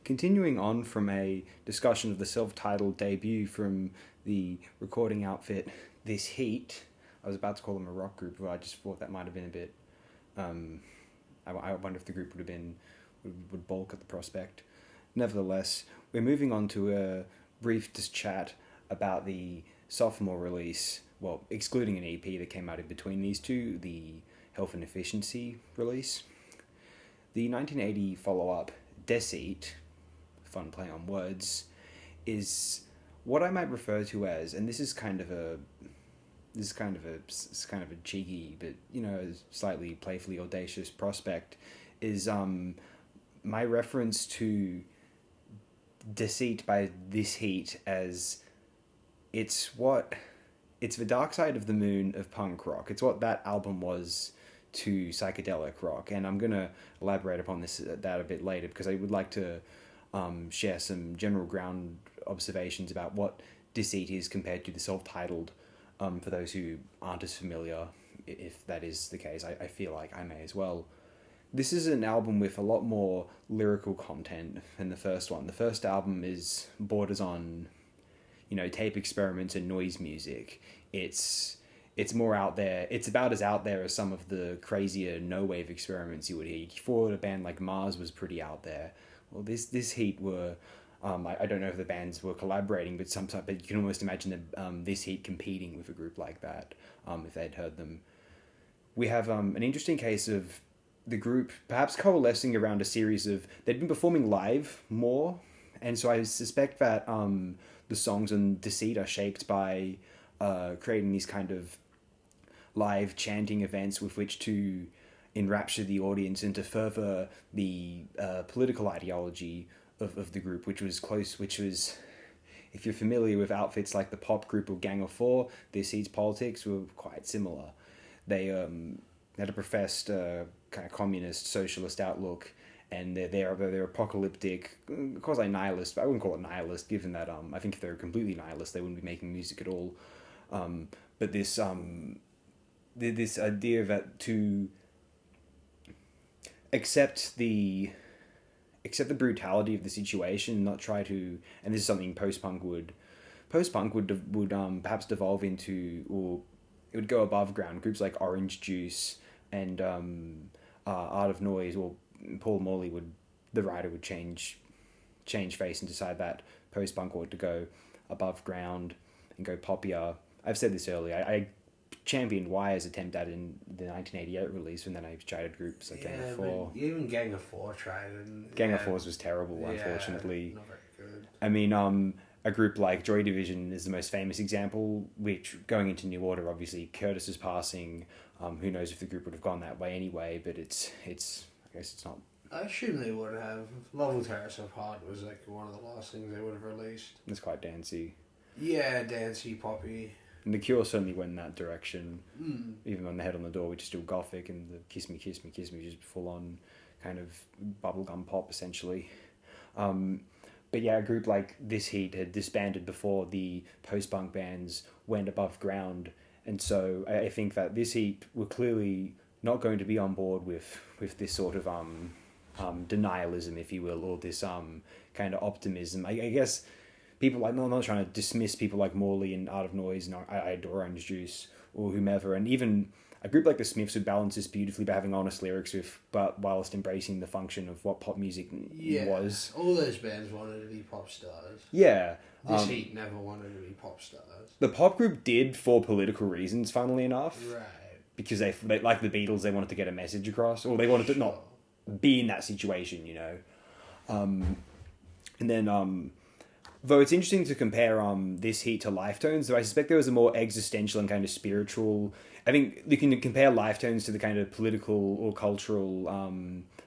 continuing on from a discussion of the self-titled debut from the recording outfit Deceit. I was about to call them a rock group, but I just thought that might have been a bit... I wonder if the group would balk at the prospect. Nevertheless, we're moving on to a brief chat about the sophomore release, well, excluding an EP that came out in between these two, the Health and Efficiency release. The 1980 follow-up, Deceit, fun play on words, is what I might refer to as, and this is kind of a cheeky but slightly playfully audacious prospect, is my reference to Deceit by This Heat as it's the dark side of the moon of punk rock. It's what that album was to psychedelic rock, and I'm gonna elaborate upon that a bit later because I would like to share some general ground observations about what Deceit is compared to the self-titled. For those who aren't as familiar, if that is the case, I feel like I may as well. This is an album with a lot more lyrical content than the first one. The first album borders on, tape experiments and noise music. It's more out there. It's about as out there as some of the crazier no-wave experiments you would hear. You thought a band like Mars was pretty out there. Well, this Heat were... I don't know if the bands were collaborating, but you can almost imagine This Heat competing with a group like that, if they'd heard them. We have an interesting case of the group perhaps coalescing around a series of... They'd been performing live more, and so I suspect that the songs on Deceit are shaped by creating these kind of live chanting events with which to enrapture the audience and to further the political ideology of the group, which was, if you're familiar with outfits like the pop group of Gang of Four, Deceit's politics were quite similar. They had a professed kind of communist, socialist outlook, and they're apocalyptic, quasi-nihilist, but I wouldn't call it nihilist, given that I think if they were completely nihilist, they wouldn't be making music at all. But this idea that to accept the brutality of the situation, not try to, and this is something post-punk would perhaps devolve into, or it would go above ground. Groups like Orange Juice and Art of Noise, or Paul Morley the writer would change face and decide that post-punk ought to go above ground and go poppier. I've said this earlier. I championed Wire's attempt at in the 1988 release, and then I tried groups like Gang of Four. Even Gang of Four tried, and Gang of Four's was terrible, unfortunately. Not very good. I mean, a group like Joy Division is the most famous example, which, going into New Order, obviously Curtis's passing, who knows if the group would have gone that way anyway, but it's I guess it's not... I assume they would have. Love Will Tear Us Apart was like one of the last things they would have released. It's quite dancey. Yeah, dancey, poppy. And the Cure certainly went in that direction, even on The Head on the Door, which is still gothic, and the Kiss Me, Kiss Me, Kiss Me, just full-on kind of bubblegum pop, essentially. But yeah, a group like This Heat had disbanded before the post-punk bands went above ground, and so I think that This Heat were clearly not going to be on board with this sort of denialism, if you will, or this kind of optimism. I guess... People like, I'm not trying to dismiss people like Morley and Art of Noise, and I adore Orange Juice or whomever, and even a group like the Smiths would balance this beautifully by having honest lyrics but whilst embracing the function of what pop music was. All those bands wanted to be pop stars. Yeah. This Heat never wanted to be pop stars. The pop group did for political reasons, funnily enough. Right. Because they like the Beatles, they wanted to get a message across, or they wanted to not be in that situation, And then... Though it's interesting to compare This Heat to Lifetones, though I suspect there was a more existential and kind of spiritual... I think you can compare Lifetones to the kind of political or cultural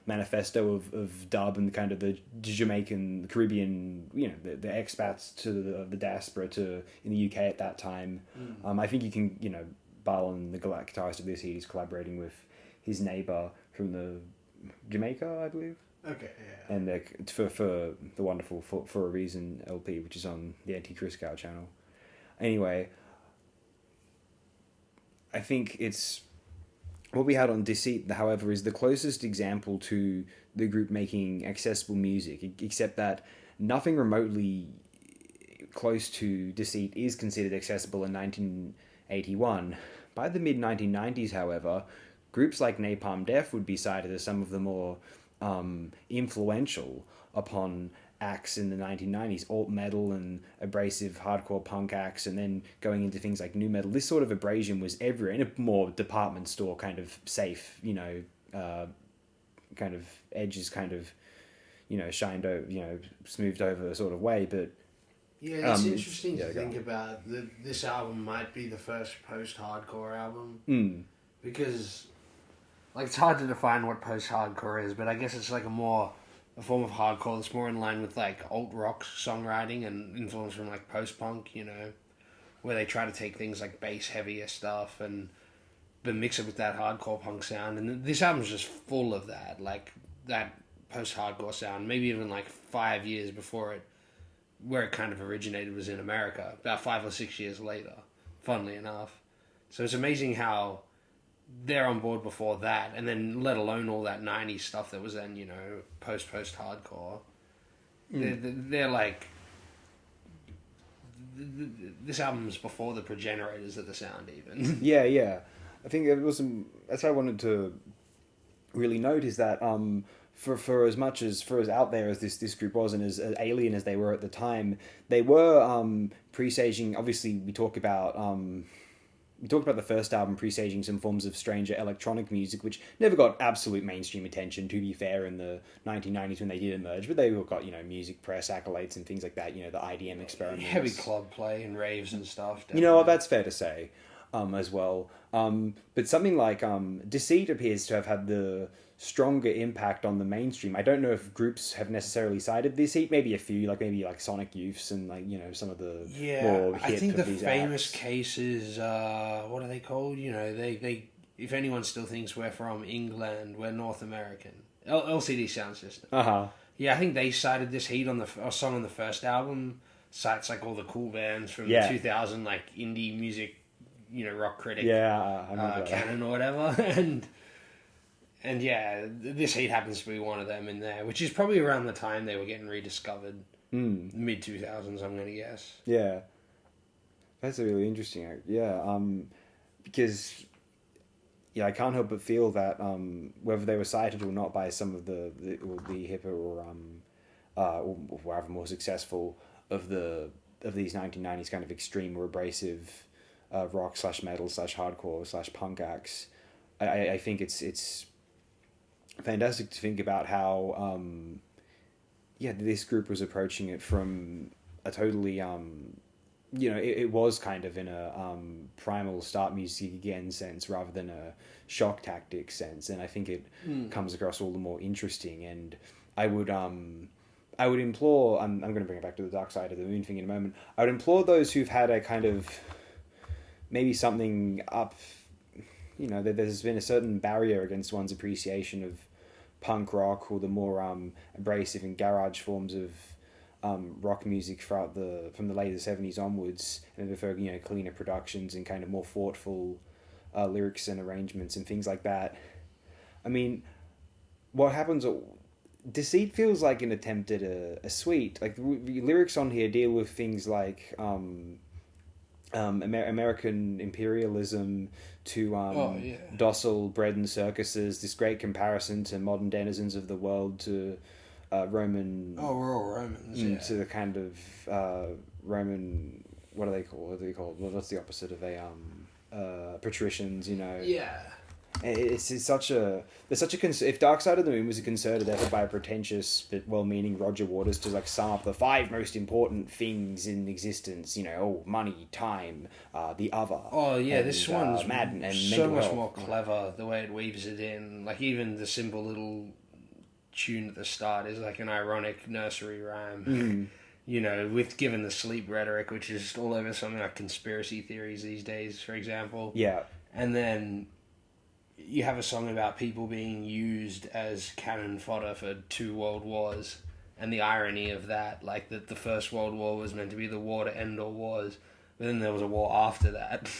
manifesto of dub and kind of the Jamaican, Caribbean, the expats to the diaspora in the UK at that time. I think you can, Barlon, the guitarist of This Heat, is collaborating with his neighbour from the Jamaica, I believe. Okay, yeah. And for the wonderful For a Reason LP, which is on the Anti-Criscow channel. Anyway, I think it's what we had on Deceit, however, is the closest example to the group making accessible music, except that nothing remotely close to Deceit is considered accessible in 1981. By the mid-1990s, however, groups like Napalm Death would be cited as some of the more influential upon acts in the 1990s, alt metal and abrasive hardcore punk acts, and then going into things like nu metal. This sort of abrasion was everywhere, in a more department store kind of safe, kind of edges kind of, shined over, smoothed over sort of way. But yeah, it's interesting to think about that this album might be the first post-hardcore album. Because, like, it's hard to define what post-hardcore is, but I guess it's like a form of hardcore that's more in line with, like, alt-rock songwriting and influence from, like, post-punk, where they try to take things like bass-heavier stuff but mix it with that hardcore punk sound. And this album's just full of that, like, that post-hardcore sound. Maybe even, like, 5 years before it, where it kind of originated was in America, about 5 or 6 years later, funnily enough. So it's amazing how they're on board before that, and then let alone all that 90s stuff that was then, post-hardcore. They're like... This album's before the progenitors of the sound, even. Yeah. I think it was... That's what I wanted to really note, is that for as out there as this group was, and as alien as they were at the time, they were presaging... Obviously, we talked about the first album presaging some forms of stranger electronic music, which never got absolute mainstream attention, to be fair, in the 1990s when they did emerge, but they got, music press accolades and things like that, the IDM experiments. Heavy club play and raves and stuff. Definitely. That's fair to say, as well. But something like Deceit appears to have had the stronger impact on the mainstream. I don't know if groups have necessarily cited Deceit, maybe a few, maybe Sonic Youths and some of the more hit I think the these famous acts. cases, what are they called? They if anyone still thinks we're from England, we're North American. LCD Sound System. Yeah, I think they cited this heat on a song on the first album. Cites all the cool bands from 2000, indie music, rock critic. Yeah, I remember Canon or whatever, and yeah, this heat happens to be one of them in there, which is probably around the time they were getting rediscovered. Mid 2000s, I'm going to guess. Yeah. That's a really interesting act. Yeah, because I can't help but feel that whether they were cited or not by some of the hipper or rather more successful of these 1990s kind of extreme or abrasive rock / metal / hardcore / punk acts, I think it's fantastic to think about how this group was approaching it from a totally it was kind of in a primal start music again sense rather than a shock tactic sense, and I think it comes across all the more interesting. And I would implore, I'm going to bring it back to the Dark Side of the Moon thing in a moment, I would implore those who've had a kind of maybe something up, there's been a certain barrier against one's appreciation of punk rock or the more abrasive and garage forms of rock music from the later 70s onwards, and prefer cleaner productions and kind of more thoughtful lyrics and arrangements and things like that. I mean, what happens? Deceit feels like an attempt at a suite. The lyrics on here deal with things like American imperialism to docile bread and circuses. This great comparison to modern denizens of the world, to Roman. Oh, we're all Romans. To the kind of Roman. What are they called? What's the opposite of a patricians? Yeah. It's such a if Dark Side of the Moon was a concerted effort by a pretentious but well-meaning Roger Waters to sum up the 5 most important things in existence, money, time, the other. Oh yeah, and, this one's Madden and so much health. more clever the way it weaves it in. Even the simple little tune at the start is an ironic nursery rhyme. With given the sleep rhetoric, which is all over something like conspiracy theories these days, for example. Yeah. And then you have a song about people being used as cannon fodder for 2 world wars, and the irony of that, that the First World War was meant to be the war to end all wars, but then there was a war after that.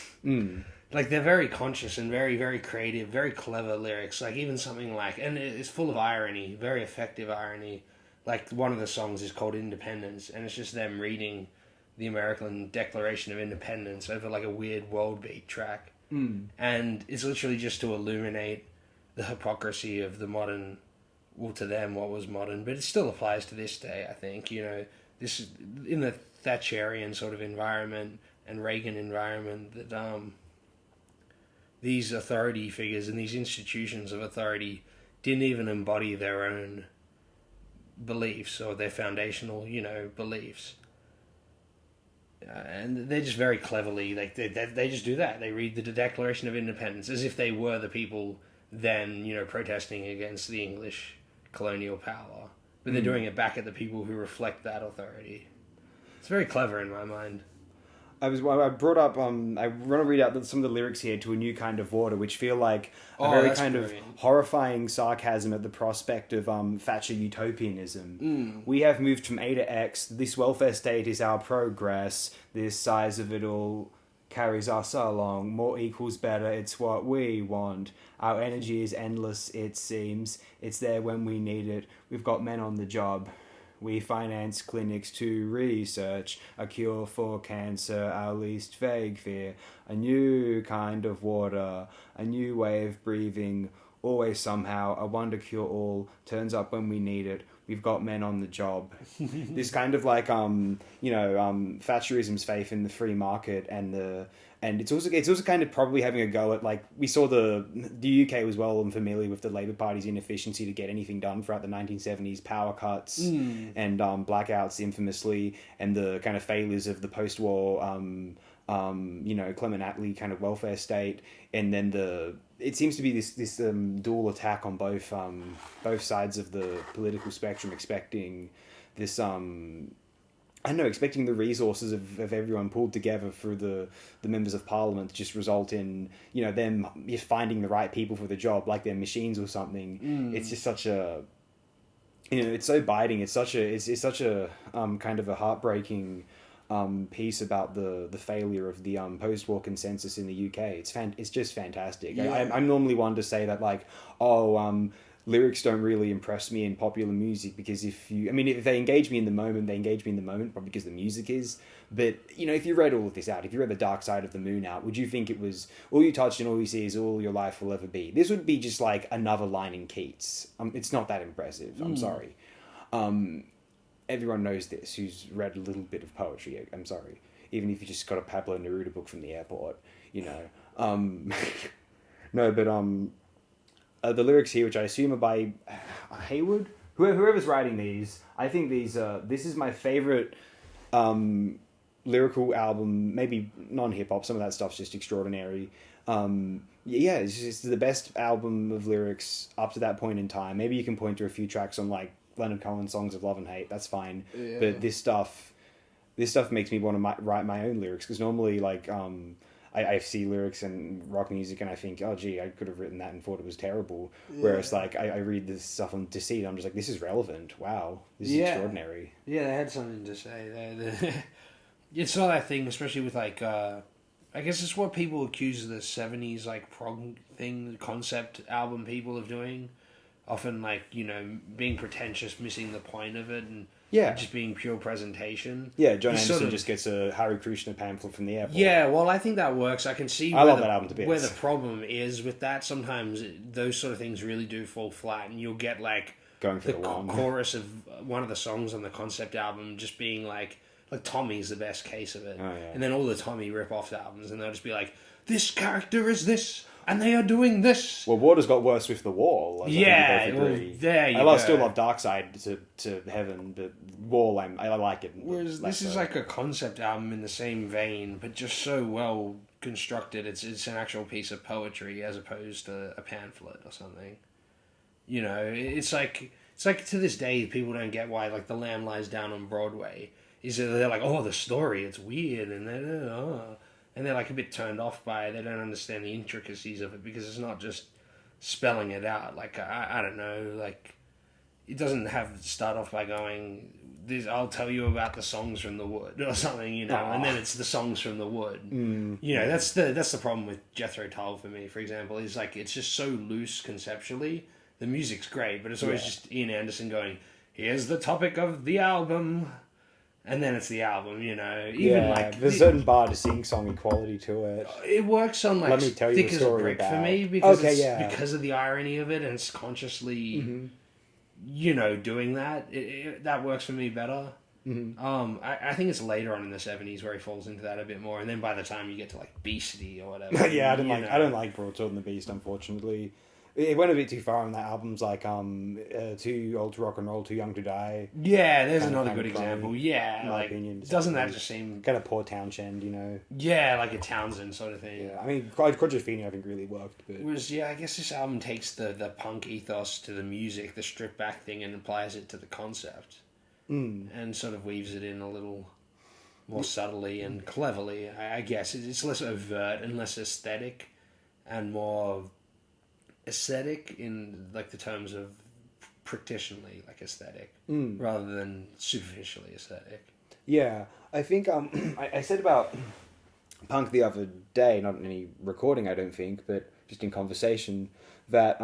like they're very conscious and very, very creative, very clever lyrics. Like even something like, and it's full of irony, very effective irony. Like one of the songs is called Independence, and it's just them reading the American Declaration of Independence over like a weird world beat track. And it's literally just to illuminate the hypocrisy of the modern, well, to them, what was modern, but it still applies to this day, I think. You know, this is in the Thatcherian sort of environment and Reagan environment that these authority figures and these institutions of authority didn't even embody their own beliefs or their foundational, you know, beliefs. And they're just very cleverly, like, they just do that. They read the Declaration of Independence as if they were the people then, you know, protesting against the English colonial power. But they're doing it back at the people who reflect that authority. It's very clever in my mind. I brought up, I want to read out some of the lyrics here to A New Kind of Water, which feel like a very kind of horrifying sarcasm at the prospect of Thatcher utopianism. We have moved from A to X. This welfare state is our progress. This size of it all carries us along. More equals better. It's what we want. Our energy is endless, it seems. It's there when we need it. We've got men on the job. We finance clinics to research a cure for cancer, our least vague fear. A new kind of water, a new way of breathing. Always somehow, a wonder cure all turns up when we need it. We've got men on the job. This kind of like Thatcherism's faith in the free market and it's also kind of probably having a go at, like, we saw the UK was well and familiar with the Labour Party's inefficiency to get anything done throughout the 1970s, power cuts and blackouts infamously, and the kind of failures of the post-war Clement Attlee kind of welfare state, and then it seems to be this dual attack on both sides of the political spectrum, expecting this expecting the resources of everyone pulled together through the members of parliament to just result in, you know, them just finding the right people for the job, like they're machines or something. It's just such a, you know, it's so biting. It's such a kind of a heartbreaking piece about the failure of the post-war consensus in the UK. It's just fantastic. Yeah. I'm normally one to say that, like, lyrics don't really impress me in popular music because if they engage me in the moment, probably because the music is. But, you know, if you read all of this out, if you read The Dark Side of the Moon out, would you think it was all you touch and all you see is all your life will ever be? This would be just like another line in Keats. It's not that impressive. I'm sorry. Everyone knows this who's read a little bit of poetry. I'm sorry. Even if you just got a Pablo Neruda book from the airport, you know. The lyrics here, which I assume are by Hayward, whoever's writing these, I think this is my favorite lyrical album. Maybe non-hip hop. Some of that stuff's just extraordinary. It's just the best album of lyrics up to that point in time. Maybe you can point to a few tracks on, like, Leonard Cohen's Songs of Love and Hate. That's fine. Yeah. But this stuff makes me want to write my own lyrics, because normally, like, I see lyrics in rock music and I think, oh gee, I could have written that and thought it was terrible. Yeah. Whereas, like, I read this stuff on Deceit, I'm just like, this is relevant. Wow, this is extraordinary. Yeah, they had something to say. It's not that thing, especially with, like, I guess it's what people accuse the 70s, like, prog thing, concept album people of doing. Often, like, you know, being pretentious, missing the point of it, and just being pure presentation. Yeah, John Anderson just gets a Hare Krishna pamphlet from the airport. Yeah, well, I think that works. I can see I love that album to bits. Where the problem is with that. Sometimes those sort of things really do fall flat, and you'll get, like, going for the chorus of one of the songs on the concept album just being like Tommy's the best case of it. Oh, yeah. And then all the Tommy rip-off albums, and they'll just be like, this character is this, and they are doing this. Well, Water's got worse with The Wall. There you go. I still love Dark Side to Heaven, but Wall, I like it. Whereas this is like a concept album in the same vein, but just so well constructed. It's an actual piece of poetry as opposed to a pamphlet or something. You know, it's like to this day people don't get why, like, The Lamb Lies Down on Broadway is that they're like, oh, the story, it's weird, and they're like a bit turned off by it. They don't understand the intricacies of it because it's not just spelling it out. Like, I don't know, like, it doesn't start off by going, I'll tell you about the songs from the Wood or something, you know, and then it's the songs from the Wood. You know, that's the problem with Jethro Tull for me, for example, is like it's just so loose conceptually. The music's great, but it's always just Ian Anderson going, here's the topic of the album, and then it's the album, you know. Even like there's a certain bar to sing song equality to it. It works on like Let me tell you Thick a as a story Brick about... for me because because of the irony of it, and it's consciously, you know, doing that. That works for me better. I think it's later on in the 70s where he falls into that a bit more, and then by the time you get to like Beastie or whatever, I don't like Broadsword and the Beast, unfortunately. It went a bit too far on that album's like Too Old to Rock and Roll, Too Young to Die. Yeah, there's another good example. Yeah, in my opinion, doesn't that just seem kind of poor Townshend, you know? Yeah, like a Townsend sort of thing. Yeah, I mean, Quadrophenia I think really worked, but I guess this album takes the punk ethos to the music, the stripped back thing, and applies it to the concept, and sort of weaves it in a little more subtly and cleverly. I guess it's less overt and less aesthetic, and more aesthetic in like the terms of practitionally like aesthetic rather than superficially aesthetic. Yeah, I think I said about punk the other day, not in any recording I don't think, but just in conversation, that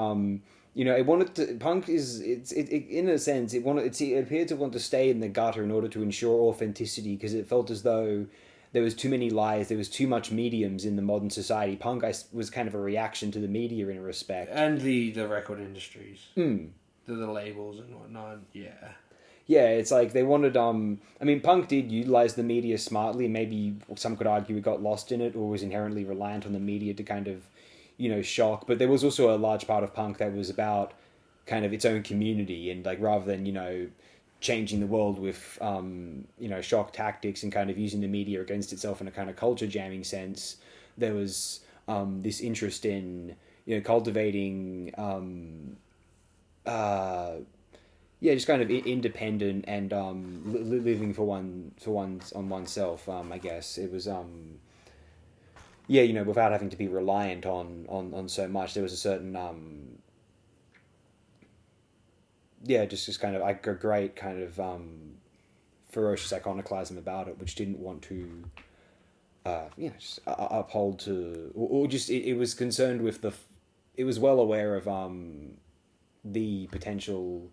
you know, it wanted to, punk is it in a sense it appeared to want to stay in the gutter in order to ensure authenticity, because it felt as though there was too many lies, there was too much mediums in the modern society. Punk was kind of a reaction to the media in a respect. And the record industries. The labels and whatnot, yeah. Yeah, it's like they wanted, I mean, punk did utilize the media smartly. Maybe some could argue it got lost in it or was inherently reliant on the media to kind of, you know, shock. But there was also a large part of punk that was about kind of its own community, and like rather than, you know, changing the world with, you know, shock tactics and kind of using the media against itself in a kind of culture jamming sense, there was this interest in, you know, cultivating, just kind of independent and living for oneself. I guess it was, you know, without having to be reliant on so much. There was a certain just kind of like a great kind of ferocious iconoclasm about it, which didn't want to, just uphold to, or just it was concerned with it was well aware of the potential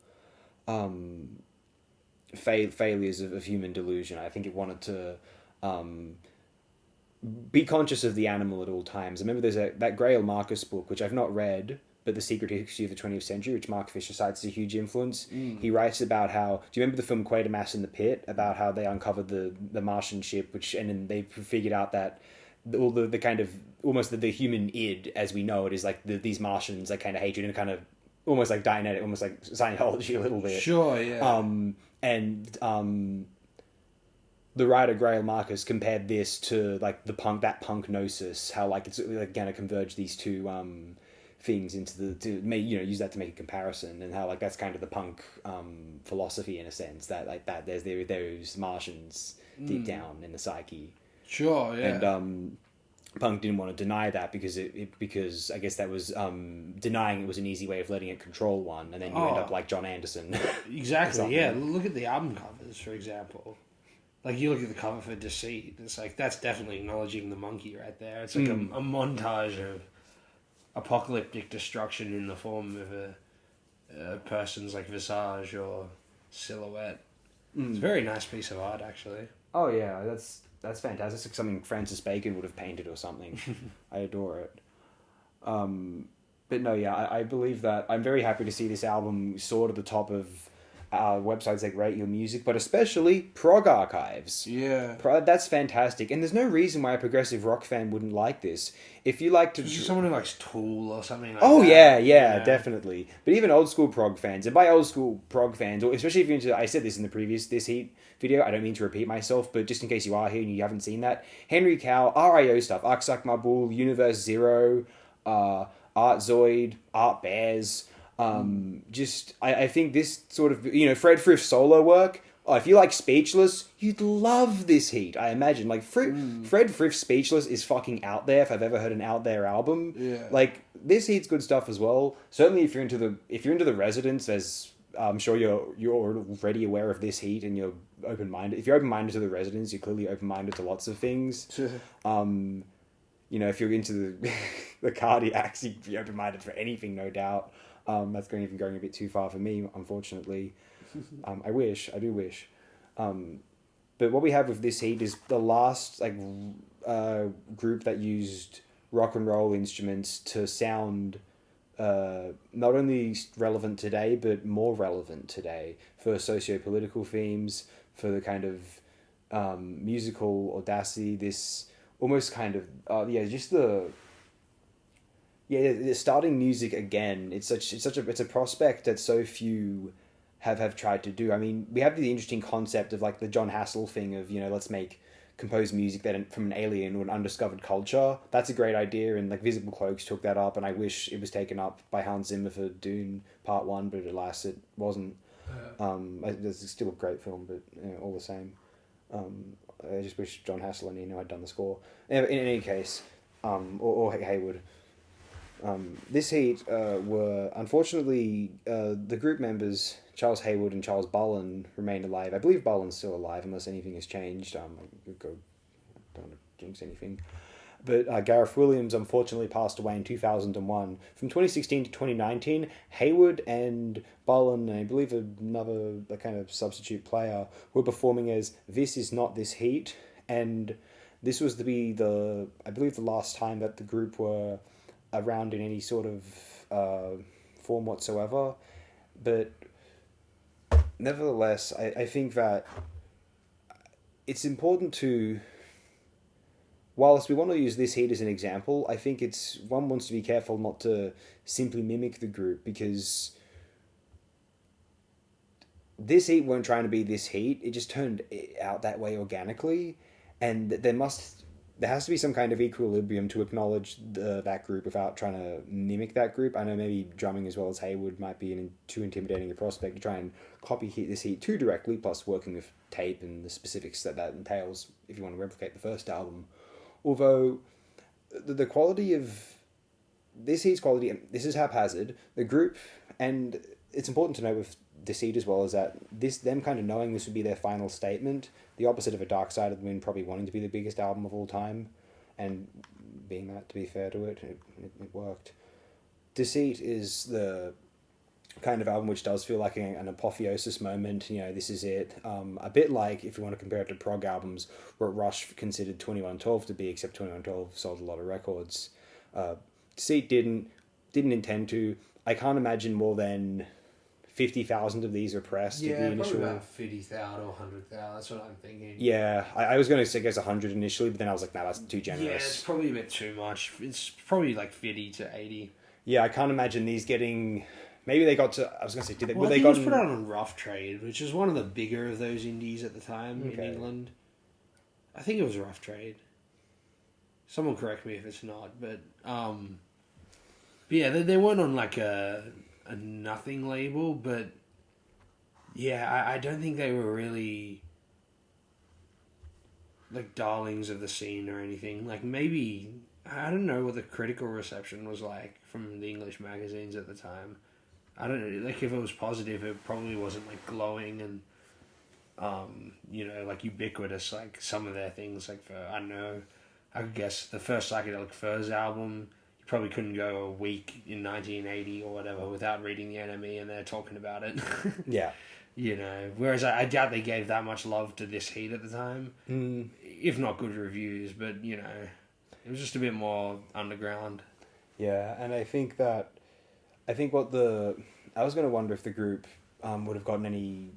failures of human delusion. I think it wanted to be conscious of the animal at all times. I remember there's that Grail Marcus book, which I've not read, but The Secret History of the 20th Century, which Mark Fisher cites as a huge influence. He writes about how, do you remember the film Quatermass in the Pit? About how they uncovered the Martian ship, and then they figured out that all the kind of, almost the human id, as we know it, is like these Martians that kind of hate you, and kind of almost like Dianetic, almost like Scientology a little bit. Sure, yeah. The writer Grail Marcus compared this to like that punk gnosis, how like it's like going to converge these two things into use that to make a comparison, and how like that's kind of the punk philosophy in a sense, that like that there's those Martians deep down in the psyche. Sure, yeah. And punk didn't want to deny that because because I guess that was denying it was an easy way of letting it control one, and then you end up like John Anderson. Exactly. Yeah. Look at the album covers, for example. Like, you look at the cover for Deceit, it's like, that's definitely acknowledging the monkey right there. It's like a montage of apocalyptic destruction in the form of a person's, like, visage or silhouette. It's a very nice piece of art, actually. Oh, yeah, that's fantastic. It's like something Francis Bacon would have painted or something. I adore it. But no, yeah, I believe that I'm very happy to see this album soar to the top of websites like Rate Your Music, but especially Prog Archives. Yeah. That's fantastic. And there's no reason why a progressive rock fan wouldn't like this. If you like to... someone who likes Tool or something like that. Yeah, definitely. But even old school prog fans, and by old school prog fans, or especially if you're into... I said this in the previous Deceit video, I don't mean to repeat myself, but just in case you are here and you haven't seen that, Henry Cow, RIO stuff, Arksak Mabul, Universe Zero, Art Zoid, Art Bears... I think this sort of, Fred Frith's solo work, if you like Speechless, you'd love this heat, I imagine. Like, Fred Frith's Speechless is fucking out there, if I've ever heard an out there album. Yeah. Like, this heat's good stuff as well. Certainly if you're into the Residents, there's I'm sure you're already aware of this heat and you're open-minded. If you're open-minded to the Residents, you're clearly open-minded to lots of things. If you're into the Cardiacs, you'd be open-minded for anything, no doubt. That's even going a bit too far for me, unfortunately. I do wish. But what we have with this heat is the last group that used rock and roll instruments to sound not only relevant today, but more relevant today for socio-political themes, for the kind of musical audacity, this almost kind of starting music again. It's a prospect that so few have tried to do. I mean, we have the interesting concept of like the John Hassel thing of, let's compose music from an alien or an undiscovered culture. That's a great idea, and like Visible Cloaks took that up, and I wish it was taken up by Hans Zimmer for Dune Part 1, but alas, it wasn't. It's still a great film, but all the same. I just wish John Hassel and had done the score. In any case, or Hayward. This heat were, unfortunately, the group members, Charles Hayward and Charles Bullen, remain alive. I believe Bullen's still alive, unless anything has changed. I don't want to jinx anything. But Gareth Williams, unfortunately, passed away in 2001. From 2016 to 2019, Hayward and Bullen, and I believe another kind of substitute player, were performing as This Is Not This Heat. And this was to be the last time that the group were around in any sort of form whatsoever. But nevertheless, I think that it's important to, whilst we want to use this heat as an example, I think one wants to be careful not to simply mimic the group, because this heat weren't trying to be this heat. It just turned out that way organically, and there has to be some kind of equilibrium to acknowledge that group without trying to mimic that group. I know maybe drumming as well as Hayward might be too intimidating a prospect to try and copy this heat too directly, plus working with tape and the specifics that entails if you want to replicate the first album. Although the quality of this heat's quality, this is haphazard, the group, and it's important to note with Deceit as well, is that them kind of knowing this would be their final statement, the opposite of a Dark Side of the Moon probably wanting to be the biggest album of all time, and being that, to be fair to it worked. Deceit is the kind of album which does feel like an apotheosis moment. This is it. A bit like, if you want to compare it to prog albums, what Rush considered 2112 to be, except 2112 sold a lot of records. Deceit didn't intend to. I can't imagine more than 50,000 of these are pressed. Yeah, probably about 50,000 or 100,000. That's what I'm thinking. Yeah, I was going to say, I guess 100 initially, but then I was like, nah, that's too generous. Yeah, it's probably a bit too much. It's probably like 50 to 80. Yeah, I can't imagine these getting. Maybe they got to. I was going to say, I think it was put out on Rough Trade, which is one of the bigger of those indies at the time in England. I think it was Rough Trade. Someone correct me if it's not, but yeah, they weren't on like a nothing label, but yeah, I don't think they were really like darlings of the scene or anything. Like, maybe, I don't know what the critical reception was like from the English magazines at the time. I don't know, like, if it was positive, it probably wasn't like glowing and like ubiquitous like some of their things. Like, for, I don't know, I guess the first Psychedelic Furs album, probably couldn't go a week in 1980 or whatever without reading the NME and they're talking about it. Yeah. Whereas I doubt they gave that much love to this heat at the time. If not good reviews, but, it was just a bit more underground. Yeah, and I think what I was going to wonder if the group would have gotten any,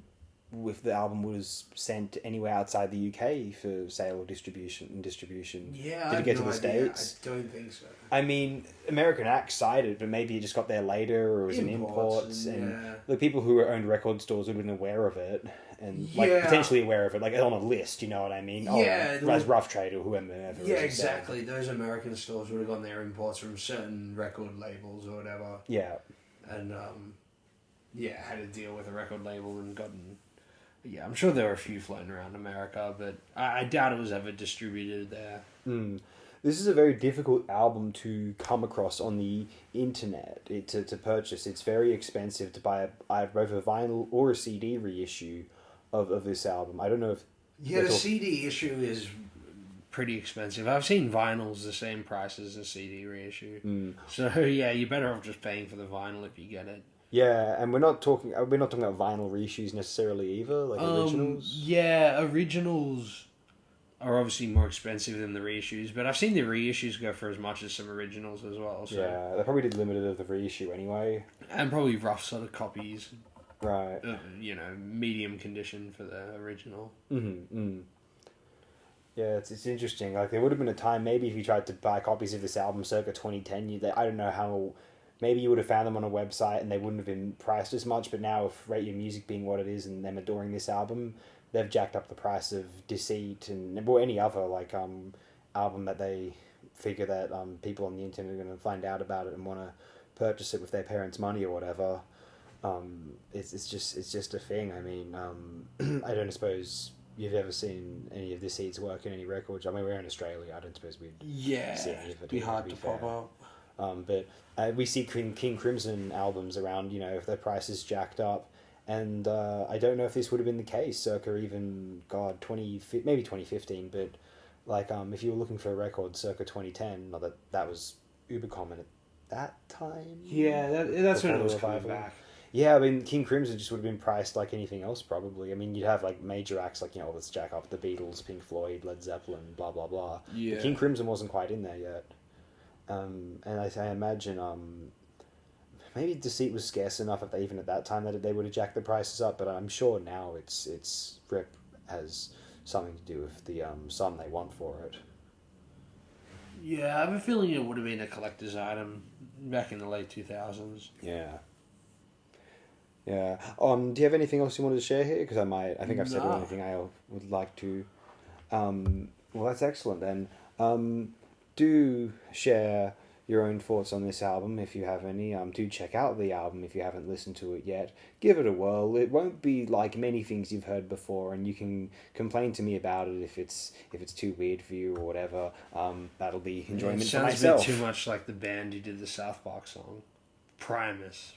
if the album was sent anywhere outside the UK for sale or distribution. Yeah, did it get to the States? I don't think so. I mean, American Axe cited, but maybe it just got there later, or it was an import, and the people who owned record stores would have been aware of it, and potentially aware of it, like on a list. You know what I mean? Yeah, as Rough Trade or whoever. Yeah, exactly. Those American stores would have gotten their imports from certain record labels or whatever. Yeah, and had to deal with a record label and gotten. Yeah, I'm sure there were a few floating around America, but I doubt it was ever distributed there. this is a very difficult album to come across on the internet to purchase. It's very expensive to buy either a vinyl or a CD reissue of this album. I don't know if... Yeah, the CD issue is pretty expensive. I've seen vinyls the same price as a CD reissue. So yeah, you're better off just paying for the vinyl if you get it. Yeah, and we're not talking about vinyl reissues necessarily either, like originals. Yeah, originals are obviously more expensive than the reissues, but I've seen the reissues go for as much as some originals as well. So. Yeah, they probably did limited of the reissue anyway. And probably rough sort of copies. Right. Medium condition for the original. Yeah, it's interesting. Like, there would have been a time, maybe if you tried to buy copies of this album circa 2010, I don't know how... Maybe you would have found them on a website and they wouldn't have been priced as much, but now with Rate Your Music being what it is and them adoring this album, they've jacked up the price of Deceit and any other album that they figure that people on the internet are going to find out about it and want to purchase it with their parents' money or whatever. It's just a thing. I mean, I don't suppose you've ever seen any of Deceit's work in any records. I mean, we're in Australia. I don't suppose we'd see any of it. It'd be hard to pop up. But we see King Crimson albums around, if their price is jacked up. And I don't know if this would have been the case circa even, maybe 2015. But like, if you were looking for a record circa 2010, not that was uber common at that time. Yeah, that's when it was coming back. Yeah, I mean, King Crimson just would have been priced like anything else, probably. I mean, you'd have like major acts like, let's jack up the Beatles, Pink Floyd, Led Zeppelin, blah, blah, blah. Yeah. But King Crimson wasn't quite in there yet. And I imagine maybe Deceit was scarce enough even at that time that they would have jacked the prices up, but I'm sure now its rep has something to do with the sum they want for it. Yeah, I have a feeling it would have been a collector's item back in the late 2000s. Yeah. Yeah. Do you have anything else you wanted to share here? Because I think I've said anything I would like to. Well, that's excellent then. Do share your own thoughts on this album if you have any. Do check out the album if you haven't listened to it yet. Give it a whirl. It won't be like many things you've heard before, and you can complain to me about it if it's too weird for you or whatever. That'll be enjoyment for myself. It sounds a bit too much like the band who did the South Park song, Primus.